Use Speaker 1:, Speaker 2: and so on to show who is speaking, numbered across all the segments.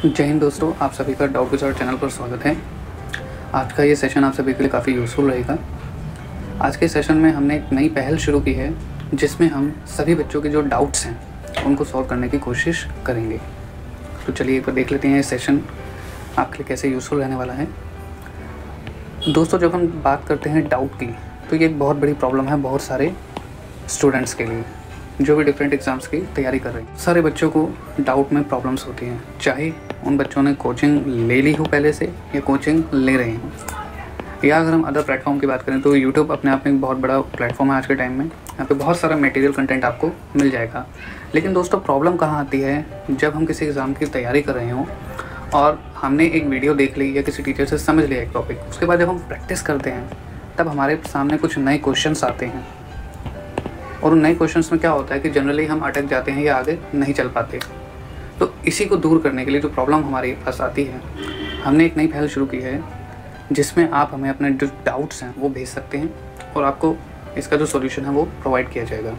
Speaker 1: जय हिंद दोस्तों, आप सभी का डाउट विज़ार्ड चैनल पर स्वागत है। आज का ये सेशन आप सभी के लिए काफ़ी यूज़फुल रहेगा। आज के सेशन में हमने एक नई पहल शुरू की है जिसमें हम सभी बच्चों के जो डाउट्स हैं उनको सॉल्व करने की कोशिश करेंगे। तो चलिए एक बार देख लेते हैं ये सेशन आपके लिए कैसे यूज़फुल रहने वाला है। दोस्तों, जब हम बात करते हैं डाउट की तो ये एक बहुत बड़ी प्रॉब्लम है बहुत सारे स्टूडेंट्स के लिए जो भी डिफरेंट एग्ज़ाम्स की तैयारी कर रहे हैं। सारे बच्चों को डाउट में प्रॉब्लम्स होती हैं, चाहे उन बच्चों ने कोचिंग ले ली हो पहले से या कोचिंग ले रहे हैं, या अगर हम अदर प्लेटफॉर्म की बात करें तो यूट्यूब अपने आप में एक बहुत बड़ा प्लेटफॉर्म है आज के टाइम में। यहाँ पे बहुत सारा मटेरियल कंटेंट आपको मिल जाएगा। लेकिन दोस्तों, प्रॉब्लम कहाँ आती है, जब हम किसी एग्ज़ाम की तैयारी कर रहे हों और हमने एक वीडियो देख ली या किसी टीचर से समझ लिया एक टॉपिक, उसके बाद जब हम प्रैक्टिस करते हैं तब हमारे सामने कुछ नए क्वेश्चंस आते हैं और उन नए क्वेश्चंस में क्या होता है कि जनरली हम अटक जाते हैं या आगे नहीं चल पाते। तो इसी को दूर करने के लिए जो प्रॉब्लम हमारे पास आती है, हमने एक नई पहल शुरू की है जिसमें आप हमें अपने जो डाउट्स हैं वो भेज सकते हैं और आपको इसका जो सॉल्यूशन है वो प्रोवाइड किया जाएगा।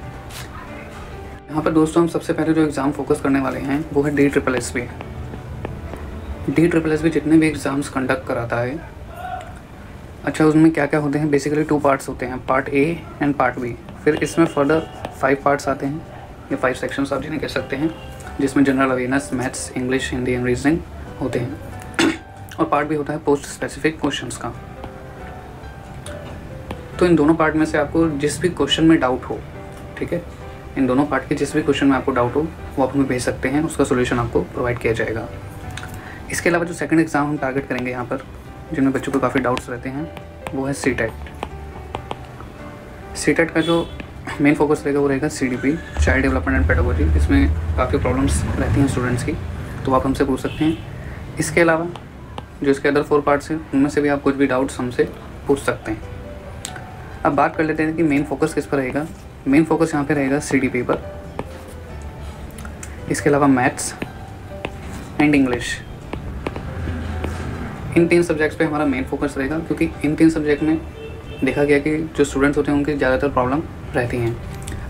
Speaker 1: यहाँ पर दोस्तों हम सबसे पहले जो एग्ज़ाम फोकस करने वाले हैं वो है DSSB। DSSB जितने भी एग्ज़ाम्स कंडक्ट कराता है, अच्छा उसमें क्या क्या होते हैं, बेसिकली 2 पार्ट्स होते हैं, part A and part B। फिर इसमें फर्दर 5 पार्ट्स आते हैं या 5 सेक्शंस आप जिन्हें कह सकते हैं, जिसमें general awareness, maths, English, Hindi and reasoning होते हैं। और पार्ट भी होता है पोस्ट स्पेसिफिक क्वेश्चंस का। तो इन दोनों पार्ट में से आपको जिस भी क्वेश्चन में डाउट हो, ठीक है, इन दोनों पार्ट के जिस भी क्वेश्चन में आपको डाउट हो वो आप हमें भेज सकते हैं, उसका सोल्यूशन आपको प्रोवाइड किया जाएगा। इसके अलावा जो सेकंड एग्ज़ाम हम टारगेट करेंगे यहाँ पर, जिनमें बच्चों को काफ़ी डाउट्स रहते हैं, वो है CTET का जो मेन फोकस रहेगा वो रहेगा CDP, child development and pedagogy. इसमें काफ़ी प्रॉब्लम्स रहती हैं स्टूडेंट्स की, तो आप हमसे पूछ सकते हैं। इसके अलावा जो इसके अदर 4 पार्ट्स हैं उनमें से भी आप कुछ भी डाउट्स हमसे पूछ सकते हैं। अब बात कर लेते हैं कि मेन फोकस किस पर रहेगा। मेन फोकस यहाँ पे रहेगा CDP पर, इसके अलावा maths and English. In 3 subjects पे हमारा मेन फोकस रहेगा, क्योंकि इन 3 सब्जेक्ट में देखा गया कि जो स्टूडेंट्स होते हैं उनकी ज़्यादातर प्रॉब्लम रहती हैं।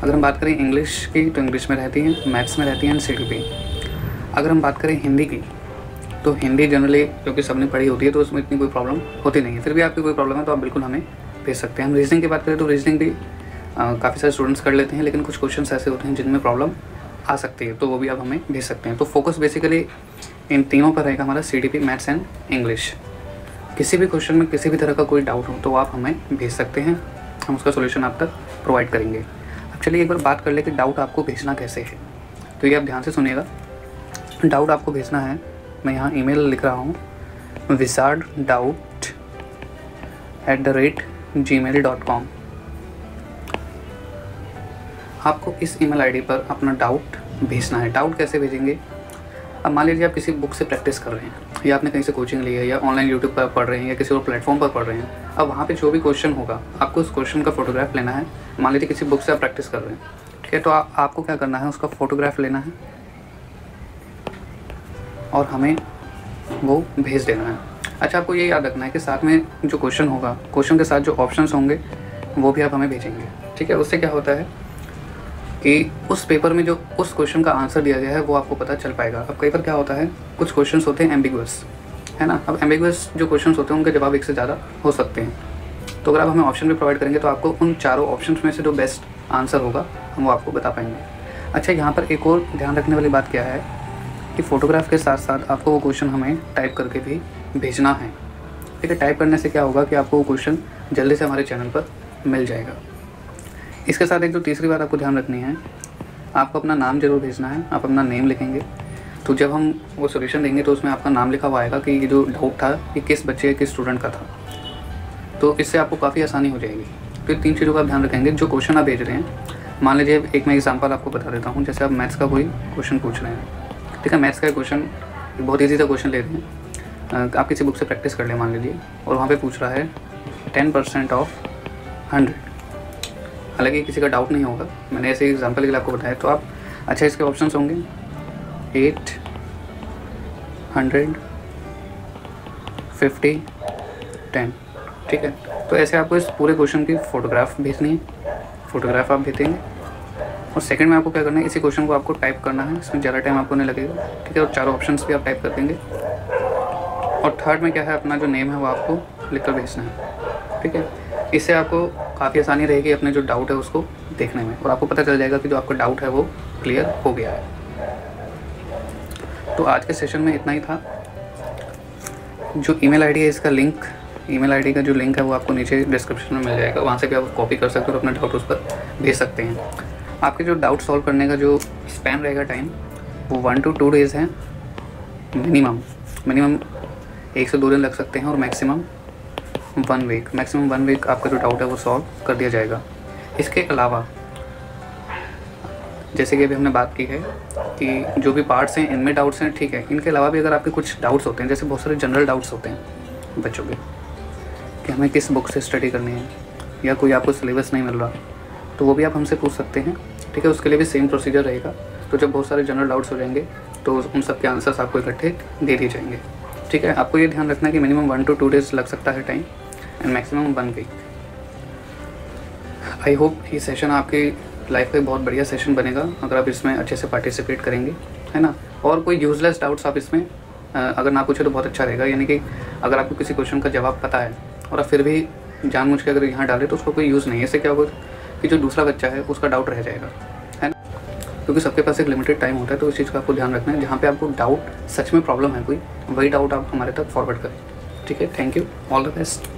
Speaker 1: अगर हम बात करें इंग्लिश की तो इंग्लिश में रहती है, मैथ्स में रहती है एंड CDP। अगर हम बात करें हिंदी की तो हिंदी जनरली क्योंकि सबने पढ़ी होती है तो उसमें इतनी कोई प्रॉब्लम होती नहीं है। फिर भी आपकी कोई प्रॉब्लम है तो आप बिल्कुल हमें भेज सकते हैं। हम रीजनिंग की बात करें तो रीजनिंग भी काफ़ी सारे स्टूडेंट्स कर लेते हैं, लेकिन कुछ क्वेश्चन ऐसे होते हैं जिनमें प्रॉब्लम आ सकती है, तो वो भी आप हमें भेज सकते हैं। तो फोकस बेसिकली इन तीनों पर रहेगा हमारा, CDP, मैथ्स एंड इंग्लिश। किसी भी क्वेश्चन में किसी भी तरह का कोई डाउट हो तो आप हमें भेज सकते हैं, हम उसका सोल्यूशन आप तक प्रोवाइड करेंगे। अब चलिए एक बार बात कर ले कि डाउट आपको भेजना कैसे है। तो ये आप ध्यान से सुनिएगा। डाउट आपको भेजना है, मैं यहाँ ईमेल लिख रहा हूँ, wizarddoubt@gmail.com। आपको इस ईमेल आईडी पर अपना डाउट भेजना है। डाउट कैसे भेजेंगे, अब मान लीजिए आप किसी बुक से प्रैक्टिस कर रहे हैं या आपने कहीं से कोचिंग ली है या ऑनलाइन यूट्यूब पर पढ़ रहे हैं या किसी और प्लेटफॉर्म पर पढ़ रहे हैं। अब वहाँ पे जो भी क्वेश्चन होगा आपको उस क्वेश्चन का फोटोग्राफ लेना है। मान लीजिए किसी बुक से आप प्रैक्टिस कर रहे हैं, ठीक है, तो आपको क्या करना है, उसका फ़ोटोग्राफ लेना है और हमें वो भेज देना है। अच्छा, आपको ये याद रखना है कि साथ में जो क्वेश्चन होगा, क्वेश्चन के साथ जो ऑप्शंस होंगे वो भी आप हमें भेजेंगे, ठीक है। उससे क्या होता है कि उस पेपर में जो उस क्वेश्चन का आंसर दिया गया है वो आपको पता चल पाएगा। अब कई बार क्या होता है, कुछ क्वेश्चंस होते हैं एम्बिगुअस, है ना। अब एम्बिगुअस जो क्वेश्चंस होते हैं उनके जवाब एक से ज़्यादा हो सकते हैं, तो अगर आप हमें ऑप्शन भी प्रोवाइड करेंगे तो आपको उन चारों ऑप्शंस में से जो बेस्ट आंसर होगा हम वो आपको बता पाएंगे। अच्छा, यहाँ पर एक और ध्यान रखने वाली बात क्या है कि फ़ोटोग्राफ के साथ साथ आपको वो क्वेश्चन हमें टाइप करके भी भेजना है, ठीक है। टाइप करने से क्या होगा कि आपको वो क्वेश्चन जल्दी से हमारे चैनल पर मिल जाएगा। इसके साथ एक जो तीसरी बात आपको ध्यान रखनी है, आपको अपना नाम ज़रूर भेजना है। आप अपना नेम लिखेंगे तो जब हम वो सॉल्यूशन देंगे तो उसमें आपका नाम लिखा हुआ आएगा कि ये जो डाउट था ये किस बच्चे किस स्टूडेंट का था, तो इससे आपको काफ़ी आसानी हो जाएगी। तो ये 3 चीज़ों का आप ध्यान रखेंगे। जो क्वेश्चन आप भेज रहे हैं, मान लीजिए एक मैं एग्जाम्पल आपको बता देता हूँ, जैसे आप मैथ्स का कोई क्वेश्चन पूछ रहे हैं, ठीक है। मैथ्स का क्वेश्चन बहुत ईजी सा क्वेश्चन ले रहे हैं, आप किसी बुक से प्रैक्टिस कर लें मान लीजिए, और वहाँ पर पूछ रहा है 10% ऑफ 100। हालांकि किसी का डाउट नहीं होगा, मैंने ऐसे एग्जांपल के लिए आपको बताया। तो आप, अच्छा, इसके ऑप्शंस होंगे 8, 100, 50, 10, ठीक है। तो ऐसे आपको इस पूरे क्वेश्चन की फ़ोटोग्राफ भेजनी है। फ़ोटोग्राफ आप भेजेंगे और सेकंड में आपको क्या करना है, इसी क्वेश्चन को आपको टाइप करना है, इसमें ज़्यादा टाइम आपको नहीं लगेगा, ठीक है। और चारों ऑप्शंस भी आप टाइप कर देंगे। और थर्ड में क्या है, अपना जो नेम है वो आपको लिख कर भेजना है, ठीक है। इससे आपको काफ़ी आसानी रहेगी अपने जो डाउट है उसको देखने में, और आपको पता चल जाएगा कि जो आपका डाउट है वो क्लियर हो गया है। तो आज के सेशन में इतना ही था। जो ईमेल आईडी है, इसका लिंक, ईमेल आईडी का जो लिंक है वो आपको नीचे डिस्क्रिप्शन में मिल जाएगा, वहाँ से भी आप कॉपी कर सकते हो और अपना डाउट उस पर भेज सकते हैं। आपके जो डाउट सॉल्व करने का जो स्पैन रहेगा टाइम, वो 1 to 2 डेज़ है मिनिमम 1 से 2 दिन लग सकते हैं, और मैक्सिमम 1 वीक आपका जो डाउट है वो सॉल्व कर दिया जाएगा। इसके अलावा जैसे कि अभी हमने बात की है कि जो भी पार्ट्स हैं इनमें डाउट्स हैं, ठीक है। इनके अलावा भी अगर आपके कुछ डाउट्स होते हैं, जैसे बहुत सारे जनरल डाउट्स होते हैं बच्चों के कि हमें किस बुक से स्टडी करनी है, या कोई आपको सिलेबस नहीं मिल रहा, तो वो भी आप हमसे पूछ सकते हैं, ठीक है। उसके लिए भी सेम प्रोसीजर रहेगा। तो जब बहुत सारे जनरल डाउट्स हो जाएंगे तो उन सब के आंसर्स आपको इकट्ठे दे दिए जाएंगे, ठीक है। आपको ये ध्यान रखना है कि मिनिमम 1 to 2 डेज़ लग सकता है time, and maximum 1 week. I hope ये सेशन आपकी लाइफ का बहुत बढ़िया सेशन बनेगा अगर आप इसमें अच्छे से पार्टिसिपेट करेंगे, है ना। और कोई यूज़लेस डाउट्स आप इसमें अगर ना पूछे तो बहुत अच्छा रहेगा। यानी कि अगर आपको किसी क्वेश्चन का जवाब पता है और आप फिर भी जानबूझ के अगर यहाँ डालें तो उसका कोई यूज़ नहीं है। इससे क्या होगा कि जो दूसरा बच्चा है उसका डाउट रह जाएगा, है ना। क्योंकि सबके पास एक लिमिटेड टाइम होता है, तो इस चीज़ का आपको ध्यान रखना है। जहाँ पे आपको डाउट सच में प्रॉब्लम है कोई, वही डाउट आप हमारे तक फॉरवर्ड करें, ठीक है। Thank you, all the best.